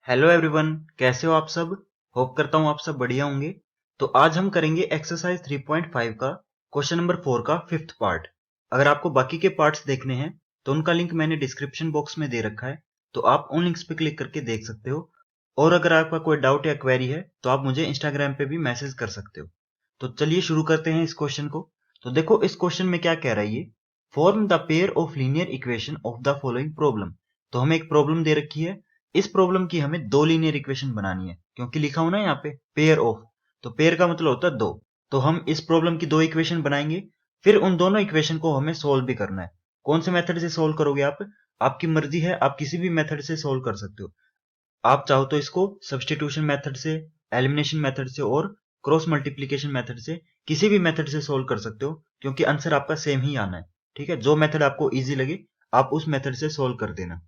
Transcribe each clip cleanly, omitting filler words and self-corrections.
Hello everyone, कैसे हो आप सब। होप करता हूँ आप सब बढ़िया होंगे। तो आज हम करेंगे एक्सरसाइज 3.5 का क्वेश्चन नंबर 4 का फिफ्थ पार्ट। अगर आपको बाकी के पार्ट्स देखने हैं तो उनका लिंक मैंने डिस्क्रिप्शन बॉक्स में दे रखा है, तो आप उन लिंक्स पे क्लिक करके देख सकते हो। और अगर आपका कोई डाउट या क्वेरी है तो आप मुझे इंस्टाग्राम पे भी मैसेज कर सकते हो। तो चलिए शुरू करते हैं इस क्वेश्चन को। तो देखो इस क्वेश्चन में क्या कह रहा है ये, form the pair of linear equation of the following problem. तो हमें एक प्रॉब्लम दे रखी है, इस प्रॉब्लम की हमें दो लीनियर इक्वेशन बनानी है, क्योंकि लिखा हो ना यहाँ पे पेयर ऑफ, तो पेयर का मतलब होता है दो। तो हम इस प्रॉब्लम की दो इक्वेशन बनाएंगे, फिर उन दोनों इक्वेशन को हमें सोल्व भी करना है। कौन से मेथड से सोल्व करोगे आप, आपकी मर्जी है, आप किसी भी मेथड से सोल्व कर सकते हो। आप चाहो तो इसको सब्स्टिट्यूशन मेथड से, एलिमिनेशन मेथड से और क्रॉस मल्टीप्लीकेशन मेथड से, किसी भी मेथड से सोल्व कर सकते हो, क्योंकि आंसर आपका सेम ही आना है। ठीक है, जो मेथड आपको इजी लगे आप उस मेथड से सोल्व कर देना।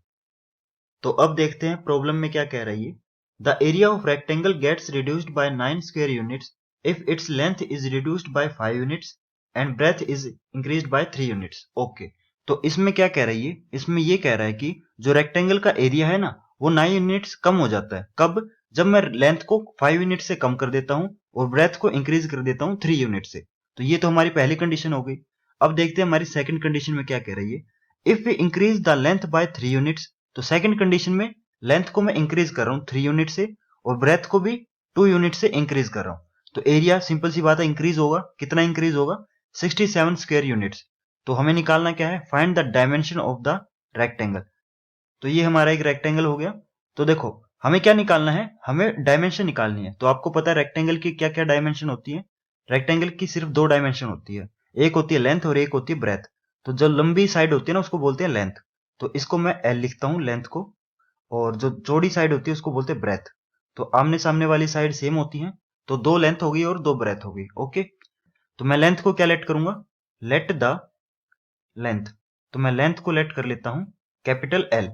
तो अब देखते हैं प्रॉब्लम में क्या कह रही है। The area of rectangle gets reduced by 9 square units if its length is reduced by 5 units and breadth is increased by 3 units. Okay, तो इसमें क्या कह रही है, इसमें ये कह रहा है कि जो रेक्टेंगल का एरिया है ना वो 9 यूनिट्स कम हो जाता है। कब, जब मैं लेंथ को 5 यूनिट से कम कर देता हूं और ब्रेथ को इंक्रीज कर देता हूं 3 यूनिट से। तो ये तो हमारी पहली कंडीशन हो गई। अब देखते हैं हमारी सेकंड कंडीशन में क्या कह रही है। If we increase the length by 3 units, तो सेकंड कंडीशन में लेंथ को मैं इंक्रीज कर रहा हूं 3 यूनिट से और ब्रेथ को भी 2 यूनिट से इंक्रीज कर रहा हूं। तो एरिया सिंपल सी बात है इंक्रीज होगा, कितना इंक्रीज होगा, 67 स्क्वायर यूनिट्स। तो हमें निकालना क्या है, find the dimension of the rectangle. तो ये हमारा एक रेक्टेंगल हो गया। तो देखो हमें क्या निकालना है, हमें डायमेंशन निकालनी है। तो आपको पता है रेक्टेंगल की क्या क्या डायमेंशन होती है। रेक्टेंगल की सिर्फ दो डायमेंशन होती है, एक होती है लेंथ और एक होती है ब्रेथ। तो जो लंबी साइड होती है ना उसको बोलते हैं लेंथ, तो इसको मैं एल लिखता हूं लेंथ को। और जो चौड़ी साइड होती है उसको बोलते हैं ब्रेथ। तो आमने सामने वाली साइड सेम होती है, तो दो लेंथ हो गई और दो ब्रेथ हो गई। ओके, तो मैं लेंथ को क्या लेट करूंगा, लेट द लेंथ। तो मैं लेंथ को लेट कर लेता हूं कैपिटल एल,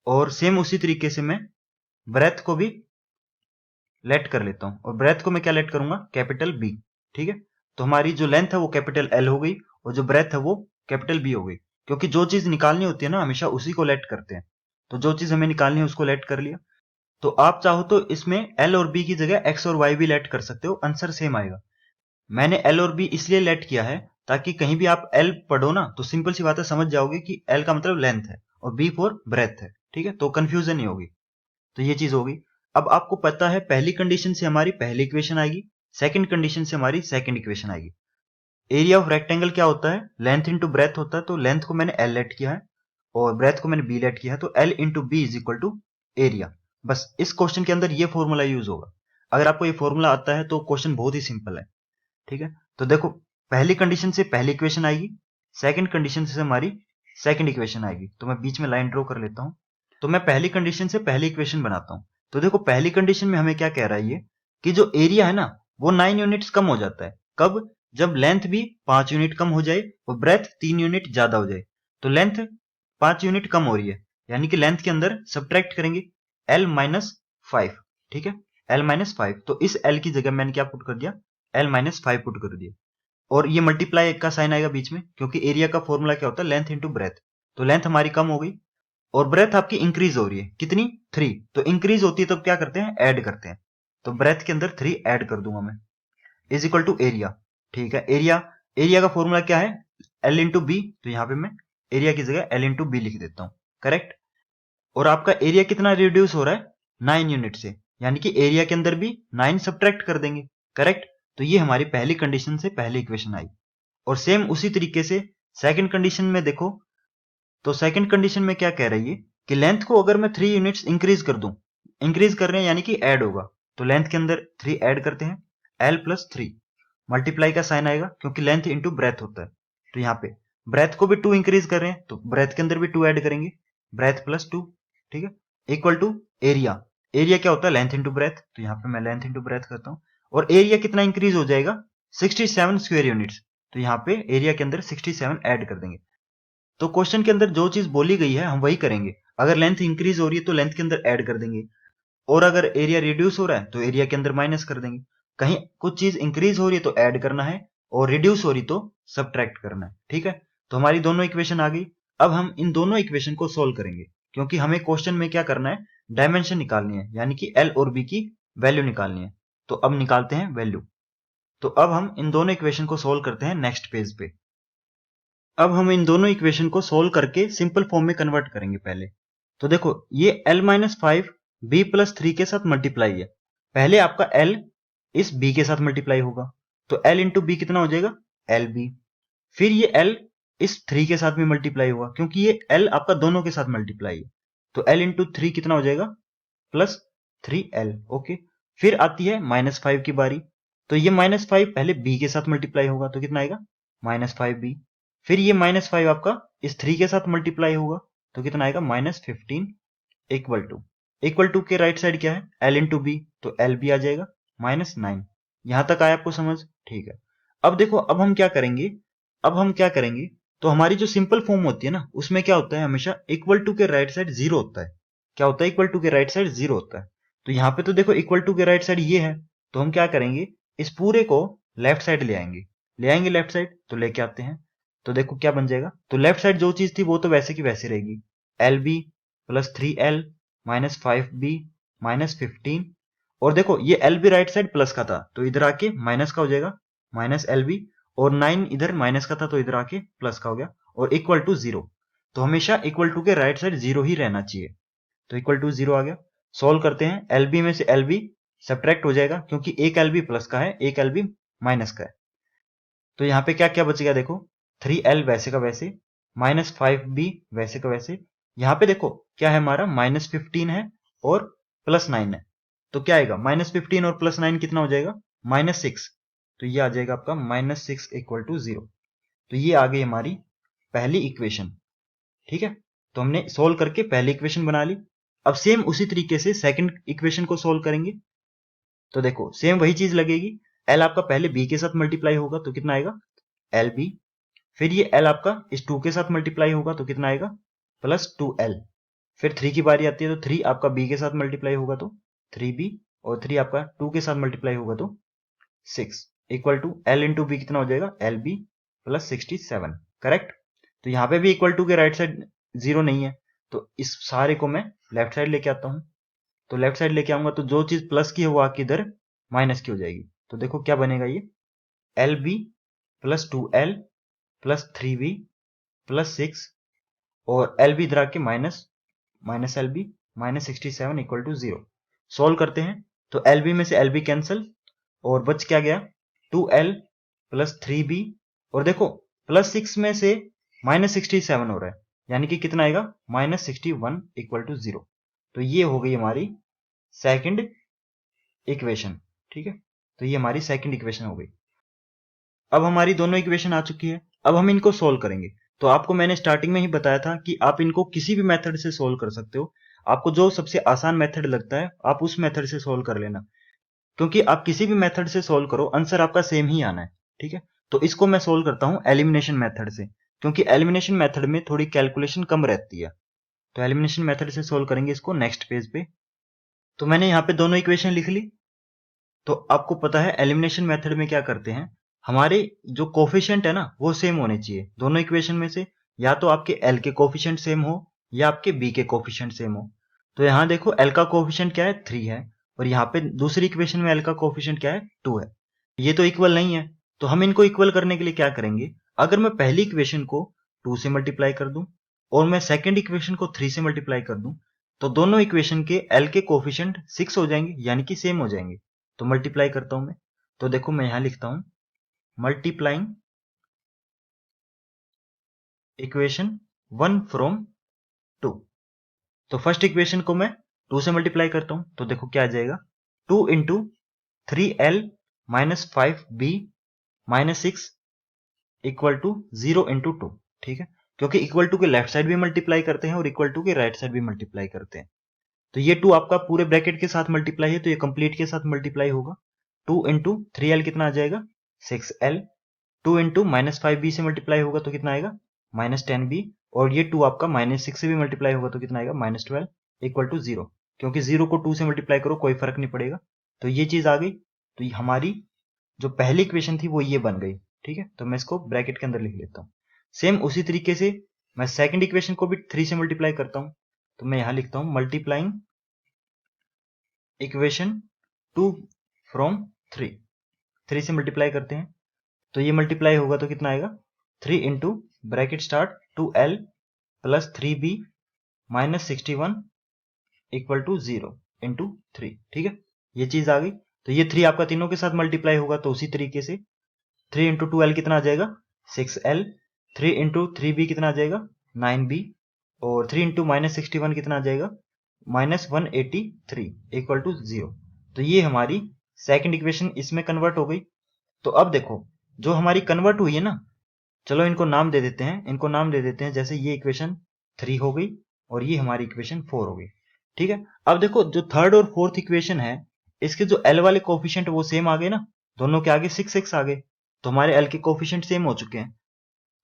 और सेम उसी तरीके से मैं ब्रेथ को भी लेट कर लेता हूं, और ब्रेथ को मैं क्या लेट करूंगा, कैपिटल बी। ठीक है, तो हमारी जो लेंथ है वो कैपिटल एल हो गई और जो ब्रेथ है वो कैपिटल बी हो गई। क्योंकि जो चीज निकालनी होती है ना हमेशा उसी को लेट करते हैं। तो जो चीज हमें निकालनी है उसको लेट कर लिया। तो आप चाहो तो इसमें एल और बी की जगह एक्स और वाई भी लेट कर सकते हो, आंसर सेम आएगा। मैंने एल और बी इसलिए लेट किया है ताकि कहीं भी आप एल पढ़ो ना तो सिंपल सी बात है समझ जाओगे कि एल का मतलब लेंथ है और बी फॉर ब्रेथ है। ठीक है, तो कंफ्यूजन नहीं होगी। तो ये चीज होगी। अब आपको पता है पहली कंडीशन से हमारी पहली इक्वेशन आएगी, सेकंड कंडीशन से हमारी सेकंड इक्वेशन आएगी। एरिया ऑफ रेक्टेंगल क्या होता है, लेंथ इंटू ब्रेथ होता है। तो लेंथ को मैंने एल लेट किया है और ब्रेथ को मैंने बी लेट किया है, तो L into B is equal to area. बस इस क्वेश्चन के अंदर ये फॉर्मूला यूज होगा। अगर आपको ये फॉर्मूला आता है तो क्वेश्चन बहुत ही सिंपल है। ठीक है, तो देखो पहली कंडीशन से पहली इक्वेशन आएगी, सेकंड कंडीशन से हमारी सेकंड इक्वेशन आएगी। तो मैं बीच में लाइन ड्रॉ कर लेता हूं। तो मैं पहली कंडीशन से पहली इक्वेशन बनाता हूं। तो देखो पहली कंडीशन में हमें क्या कह रहा है ये, कि जो एरिया है ना वो 9 यूनिट्स कम हो जाता है। कब, जब लेंथ भी 5 यूनिट कम हो जाए और ब्रेथ 3 यूनिट ज्यादा हो जाए। तो लेंथ 5 यूनिट कम हो रही है, यानी कि लेंथ के अंदर सब्ट्रैक्ट करेंगे एल माइनस 5। ठीक है, एल माइनस 5, तो इस एल की जगह मैंने क्या पुट कर दिया, एल माइनस 5 पुट कर दिया। और ये मल्टीप्लाई का साइन आएगा बीच में, क्योंकि एरिया का फॉर्मूला क्या होता है, लेंथ इंटू ब्रेथ। तो लेंथ हमारी कम हो गई और ब्रेथ आपकी इंक्रीज हो रही है, कितनी, 3। तो इंक्रीज होती है तो क्या करते हैं, ऐड करते हैं। तो ब्रेथ के अंदर 3 ऐड कर दूंगा मैं, इज इक्वल टू एरिया। ठीक है, एरिया, एरिया का फॉर्मूला क्या है, एल इंटू बी। तो यहां पे मैं एरिया की जगह एल इंटू बी लिख देता हूं। करेक्ट, और आपका एरिया कितना रिड्यूस हो रहा है, 9 यूनिट से, यानी कि एरिया के अंदर भी 9 सब्ट्रैक्ट कर देंगे। करेक्ट, तो ये हमारी पहली कंडीशन से पहली इक्वेशन आई। और सेम उसी तरीके से सेकंड कंडीशन में देखो। तो सेकंड कंडीशन में क्या कह रही है कि लेंथ को अगर मैं 3 यूनिट्स इंक्रीज कर दूं, इंक्रीज कर रहे हैं यानी कि ऐड होगा, तो लेंथ के अंदर 3 ऐड करते हैं, एल प्लस 3। मल्टीप्लाई का साइन आएगा क्योंकि लेंथ इंटू ब्रेथ होता है। तो यहाँ पे ब्रेथ को भी 2 इंक्रीज कर रहे हैं तो ब्रेथ के अंदर भी 2 ऐड करेंगे, ब्रेथ प्लस 2। ठीक है, इक्वल टू एरिया। एरिया क्या होता है, लेंथ इंटू ब्रेथ। तो यहाँ पे मैं लेंथ इंटू ब्रेथ करता हूँ, और एरिया कितना इंक्रीज हो जाएगा, 67 स्क्वायर यूनिट्स। तो यहाँ पे एरिया के अंदर 67 ऐड कर देंगे। तो क्वेश्चन के अंदर जो चीज बोली गई है हम वही करेंगे। अगर लेंथ इंक्रीज हो रही है तो लेंथ के अंदर ऐड कर देंगे, और अगर एरिया रिड्यूस हो रहा है तो एरिया के अंदर माइनस कर देंगे। कहीं कुछ चीज इंक्रीज हो रही है तो ऐड करना है, और रिड्यूस हो रही तो सब्ट्रैक्ट करना है। ठीक है, तो हमारी दोनों इक्वेशन आ गई। अब हम इन दोनों इक्वेशन को सोल्व करेंगे, क्योंकि हमें क्वेश्चन में क्या करना है, डायमेंशन निकालनी है, यानी कि L और B की वैल्यू निकालनी है। तो अब निकालते हैं वैल्यू। तो अब हम इन दोनों इक्वेशन को सोल्व करते हैं नेक्स्ट पेज पे। अब हम इन दोनों इक्वेशन को सोल्व करके सिंपल फॉर्म में कन्वर्ट करेंगे पहले। तो देखो ये L-5 B प्लस 3 के साथ मल्टीप्लाई है। पहले आपका L इस B के साथ मल्टीप्लाई होगा, तो L इंटू B कितना हो जाएगा? LB। फिर ये L इस 3 के साथ भी मल्टीप्लाई होगा, क्योंकि ये L आपका दोनों के साथ मल्टीप्लाई है। तो L इंटू 3 कितना हो जाएगा? Plus 3L। ओके। फिर आती है -5 की बारी। तो ये -5 पहले B के साथ मल्टीप्लाई होगा, तो कितना आएगा? -5B। फिर ये -5 आपका इस 3 के साथ मल्टीप्लाई होगा, तो कितना आएगा? -15 इक्वल टू के राइट साइड क्या है? L इंटू B, तो LB आ जाएगा -9। यहां तक आया आपको समझ? ठीक है। अब देखो, अब हम क्या करेंगे? तो हमारी जो सिंपल फॉर्म होती है ना, उसमें क्या होता है? हमेशा इक्वल टू के राइट साइड 0 होता है। क्या होता है? इक्वल टू के राइट साइड 0 होता है। तो यहाँ पे तो देखो इक्वल टू के राइट साइड ये है, तो हम क्या करेंगे? इस पूरे को लेफ्ट साइड ले आएंगे लेफ्ट साइड। तो लेके आते हैं, तो देखो क्या बन जाएगा। तो लेफ्ट साइड जो चीज थी वो तो वैसे की वैसे रहेगी। LB plus 3L minus 5B minus 15। और देखो ये LB राइट साइड प्लस का था, तो इधर आके माइनस का हो जाएगा, माइनस LB। और 9 इधर माइनस का था, तो इधर आके प्लस का हो गया। और इक्वल टू 0। तो हमेशा इक्वल टू के राइट साइड 0 ही रहना चाहिए। तो इक्वल टू 0 आ गया। सॉल्व करते हैं। LB में से LB सब्ट्रैक्ट हो जाएगा, क्योंकि एक LB प्लस का है, एक LB माइनस का है। तो यहाँ पे क्या क्या बचेगा? देखो 3L वैसे का वैसे, माइनस 5B वैसे का वैसे। यहाँ पे देखो क्या है हमारा? -15 है और +9 है। तो क्या आएगा? -15 और +9 कितना हो जाएगा? -6। तो ये आ जाएगा आपका -6 इक्वल टू 0। तो ये आ गई हमारी पहली इक्वेशन। ठीक है। तो हमने सोल्व करके पहली इक्वेशन बना ली। अब सेम उसी तरीके से सेकंड इक्वेशन को सोल्व करेंगे। तो देखो सेम वही चीज लगेगी। L आपका पहले B के साथ मल्टीप्लाई होगा, तो कितना आएगा? LB। फिर ये L आपका इस 2 के साथ मल्टीप्लाई होगा, तो कितना आएगा? +2L। फिर 3 की बारी आती है, तो 3 आपका B के साथ मल्टीप्लाई होगा, तो 3B। और 3 आपका 2 के साथ मल्टीप्लाई होगा, तो 6 equal to L into B कितना हो जाएगा? LB plus 67। करेक्ट। तो यहाँ पे भी इक्वल टू के राइट साइड 0 नहीं है, तो इस सारे को मैं लेफ्ट साइड लेके आता हूँ। तो लेफ्ट साइड लेके आऊंगा, तो जो चीज प्लस की है वो आके इधर माइनस की हो जाएगी। तो देखो क्या बनेगा? ये LB plus 2L plus 3B plus 6 और LB इधर आके minus LB -67 equal to 0। Solve करते हैं। तो LB में से LB कैंसिल, और बच क्या गया? 2L plus 3B। और देखो +6 में से -67 हो रहा है, यानी कि कितना आएगा? -61 इक्वल टू 0। तो ये हो गई हमारी सेकंड इक्वेशन। ठीक है। तो ये हमारी सेकंड इक्वेशन हो गई। अब हमारी दोनों इक्वेशन आ चुकी है। अब हम इनको सोल्व करेंगे। तो आपको मैंने स्टार्टिंग में ही बताया था कि आप इनको किसी भी मेथड से सोल्व कर सकते हो। आपको जो सबसे आसान मेथड लगता है आप उस मेथड से सोल्व कर लेना, क्योंकि आप किसी भी मेथड से सोल्व करो आंसर आपका सेम ही आना है। ठीक है। तो इसको मैं सोल्व करता हूं एलिमिनेशन मेथड से, क्योंकि एलिमिनेशन मेथड में थोड़ी कैलकुलेशन कम रहती है। तो एलिमिनेशन मेथड से सोल्व करेंगे इसको नेक्स्ट पेज पे। तो मैंने यहाँ पे दोनों इक्वेशन लिख ली। तो आपको पता है एलिमिनेशन मेथड में क्या करते हैं? हमारे जो कोफिशिएंट है ना वो सेम होने चाहिए दोनों इक्वेशन में से। या तो आपके L के कोफिशिएंट सेम हो या आपके B के कोफिशिएंट सेम हो। तो यहाँ देखो L का कोफिशिएंट क्या है? 3 है, और यहाँ पे दूसरी इक्वेशन में L का कोफिशिएंट क्या है? 2 है। ये तो इक्वल नहीं है, तो हम इनको इक्वल करने के लिए क्या करेंगे? अगर मैं पहली इक्वेशन को 2 से मल्टीप्लाई कर दूं और मैं सेकेंड इक्वेशन को 3 से मल्टीप्लाई कर दूं, तो दोनों इक्वेशन के L के कोफिशिएंट 6 हो जाएंगे, यानी कि सेम हो जाएंगे। तो मल्टीप्लाई करता हूं मैं। तो देखो मैं यहां लिखता हूं मल्टीप्लाइंग इक्वेशन 1 फ्रॉम 2। तो फर्स्ट इक्वेशन को मैं 2 से मल्टीप्लाई करता हूं, तो देखो क्या आ जाएगा? 2 into 3L minus 5B minus 6 equal to 0 into 2। ठीक है। क्योंकि इक्वल टू के लेफ्ट साइड भी मल्टीप्लाई करते हैं और इक्वल टू के राइट साइड भी मल्टीप्लाई करते हैं। तो ये 2 आपका पूरे ब्रैकेट के साथ मल्टीप्लाई है, तो ये कंप्लीट के साथ मल्टीप्लाई होगा। 2 इंटू 3L कितना आ जाएगा? 6L। 2 इंटू -5B से मल्टीप्लाई होगा तो कितना आएगा? -10B। और ये 2 आपका -6 से भी मल्टीप्लाई होगा तो कितना आएगा? -12 इक्वल टू 0। क्योंकि 0 को 2 से मल्टीप्लाई करो कोई फर्क नहीं पड़ेगा। तो ये चीज आ गई। तो ये हमारी जो पहली इक्वेशन थी वो ये बन गई। ठीक है। तो मैं इसको ब्रैकेट के अंदर लिख लेता हूँ। सेम उसी तरीके से मैं सेकंड इक्वेशन को भी 3 से मल्टीप्लाई करता हूँ। तो मैं यहां लिखता हूँ मल्टीप्लाइंग इक्वेशन 2 फ्रॉम 3 से मल्टीप्लाई करते हैं, तो ये मल्टीप्लाई होगा तो कितना आएगा 3 into bracket start 2l plus 3b minus 61 equal to 0 into 3। ठीक है, ये चीज आ गई। तो ये 3 आपका तीनों के साथ मल्टीप्लाई होगा, तो उसी तरीके से 3 इंटू 2l कितना आ जाएगा 6l, 3 इंटू 3b कितना आ जाएगा 9b, और 3 इंटू माइनस 61 कितना आ जाएगा माइनस 183 इक्वल टू 0। तो ये हमारी सेकंड इक्वेशन इसमें कन्वर्ट हो गई। तो अब देखो जो हमारी कन्वर्ट हुई है ना, चलो इनको नाम दे देते हैं, जैसे ये इक्वेशन 3 हो गई और ये हमारी इक्वेशन 4 हो गई। ठीक है, अब देखो जो थर्ड और फोर्थ इक्वेशन है, इसके जो एल वाले कोफिशिएंट वो सेम आ गए ना, दोनों के आगे 6 आ गए, तो हमारे एल के कोफिशिएंट सेम हो चुके हैं।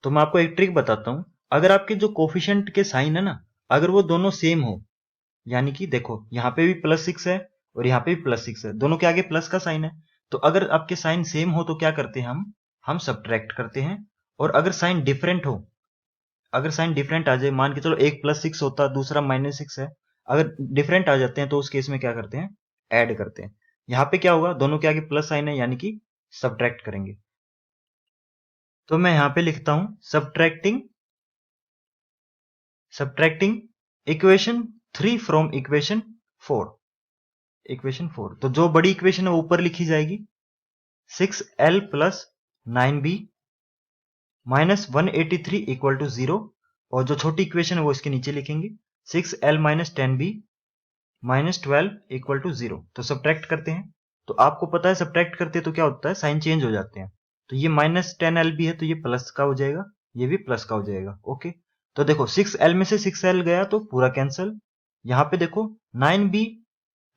तो मैं आपको एक ट्रिक बताता हूं, अगर आपके जो कोफिशिएंट के साइन है ना, अगर वो दोनों सेम हो, यानी कि देखो यहाँ पे भी +6 है और यहाँ पे भी +6 है, दोनों के आगे प्लस का साइन है, तो अगर आपके साइन सेम हो तो क्या करते हैं हम सब्ट्रैक्ट करते हैं। और अगर साइन डिफरेंट हो, अगर साइन डिफरेंट आ जाए, मान के चलो एक +6 होता दूसरा -6 है, अगर डिफरेंट आ जाते हैं तो उस केस में क्या करते हैं ऐड करते हैं। यहाँ पे क्या होगा, दोनों के आगे प्लस साइन है यानी कि सब्ट्रैक्ट करेंगे। तो मैं यहाँ पे लिखता हूं सब्ट्रैक्टिंग इक्वेशन 3 फ्रॉम इक्वेशन 4। तो जो बड़ी इक्वेशन है वो ऊपर लिखी जाएगी 6l plus 9b minus 183 equal to 0, और जो छोटी इक्वेशन है वो इसके नीचे लिखेंगे 6l minus 10b minus 12 equal to 0। तो सब्ट्रैक्ट करते हैं, तो आपको पता है सब्ट्रैक्ट करते हैं तो क्या होता है साइन चेंज हो जाते हैं। तो ये माइनस 10l भी है तो ये प्लस का हो जाएगा, ये भी प्लस का हो जाएगा। ओके, तो देखो 6l में से 6l गया तो पूरा कैंसिल। यहाँ पे देखो 9b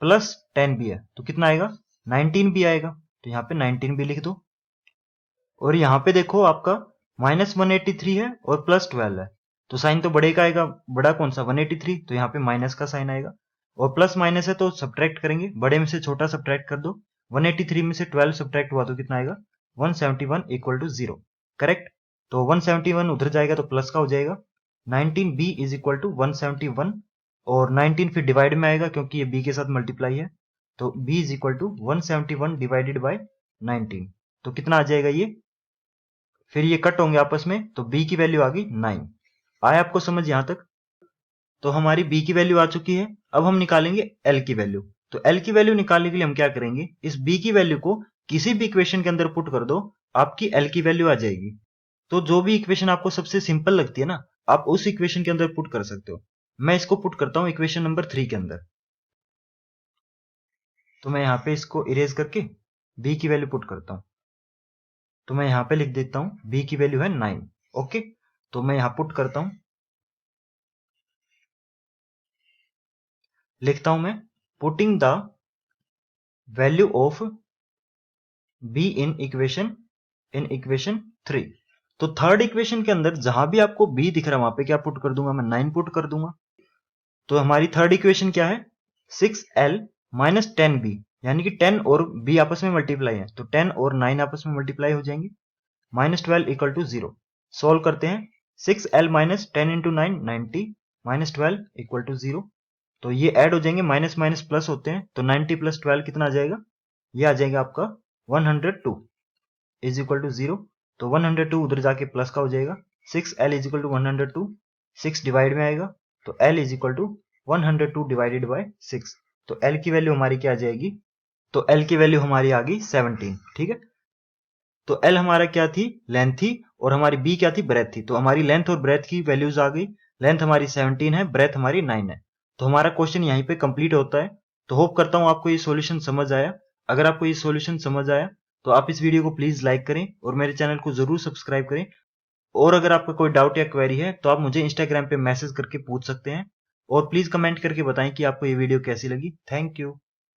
प्लस 10b है तो कितना आएगा 19b आएगा, तो यहाँ पे 19b लिख दो। और यहाँ पे देखो आपका -183 है और +12 है, तो साइन तो बड़े का आएगा, बड़ा कौन सा 183, तो यहाँ पे माइनस का साइन आएगा। और प्लस माइनस है तो सब्ट्रैक्ट करेंगे, बड़े में से छोटा सब्ट्रैक्ट कर दो, 183 में से 12 सब्ट्रैक्ट हुआ तो कितना आएगा 171 इक्वल टू 0। करेक्ट, तो 171 उधर जाएगा तो प्लस का हो जाएगा, 19b इज इक्वल टू 171, और 19 फिर डिवाइड में आएगा क्योंकि ये b के साथ मल्टीप्लाई है, तो b is equal to 171 divided by 19, तो कितना आ जाएगा ये, फिर ये कट होंगे आपस में, तो b की वैल्यू आ गई 9। आया आपको समझ यहां तक? तो हमारी b की वैल्यू आ चुकी है, अब हम निकालेंगे l की वैल्यू। तो l की वैल्यू निकालने के लिए हम क्या करेंगे, इस b की वैल्यू को किसी भी इक्वेशन के अंदर पुट कर दो, आपकी l की वैल्यू आ जाएगी। तो जो भी इक्वेशन आपको सबसे सिंपल लगती है ना, आप उस इक्वेशन के अंदर पुट कर सकते हो। मैं इसको पुट करता हूं इक्वेशन नंबर 3 के अंदर, तो मैं यहां पे इसको इरेज करके b की वैल्यू पुट करता हूं। तो मैं यहां पे लिख देता हूं b की वैल्यू है 9। ओके, तो मैं यहां पुट करता हूं, लिखता हूं मैं putting the value of b in equation 3। तो थर्ड इक्वेशन के अंदर जहां भी आपको b दिख रहा है वहां पे क्या पुट कर दूंगा, मैं 9 पुट कर दूंगा। तो हमारी थर्ड इक्वेशन क्या है 6l माइनस 10b, यानी कि 10 और b आपस में मल्टीप्लाई है, तो 10 और 9 आपस में मल्टीप्लाई हो जाएंगे, -12 इक्वल टू 0। सोल्व करते हैं, 6l minus 10 into 9 90 minus 12 equal to 0। तो ये ऐड हो जाएंगे, माइनस माइनस प्लस होते हैं, तो 90 प्लस 12 कितना आ जाएगा, ये आ जाएगा आपका 102 इज इक्वल टू 0। तो 102 उधर जाके प्लस का हो जाएगा, 6l is equal to 102, 6 divide में आएगा, तो l is equal to 102 divided by 6। तो l की वैल्यू हमारी क्या आ जाएगी, तो l की वैल्यू हमारी आ गई 17। ठीक है, तो l हमारा क्या थी, लेंथ थी, और हमारी b क्या थी, ब्रेथ थी। तो हमारी लेंथ और ब्रेथ की वैल्यूज आ गई, लेंथ हमारी 17 है, ब्रेथ हमारी 9 है। तो हमारा क्वेश्चन यहीं पे कंप्लीट होता है। तो होप करता हूं आपको ये सॉल्यूशन समझ आया। अगर आपको ये सॉल्यूशन समझ आया तो आप इस वीडियो को प्लीज लाइक करें और मेरे चैनल को जरूर सब्सक्राइब करें। और अगर आपका कोई डाउट या क्वेरी है तो आप मुझे इंस्टाग्राम पे मैसेज करके पूछ सकते हैं, और प्लीज कमेंट करके बताएं कि आपको ये वीडियो कैसी लगी। Thank you.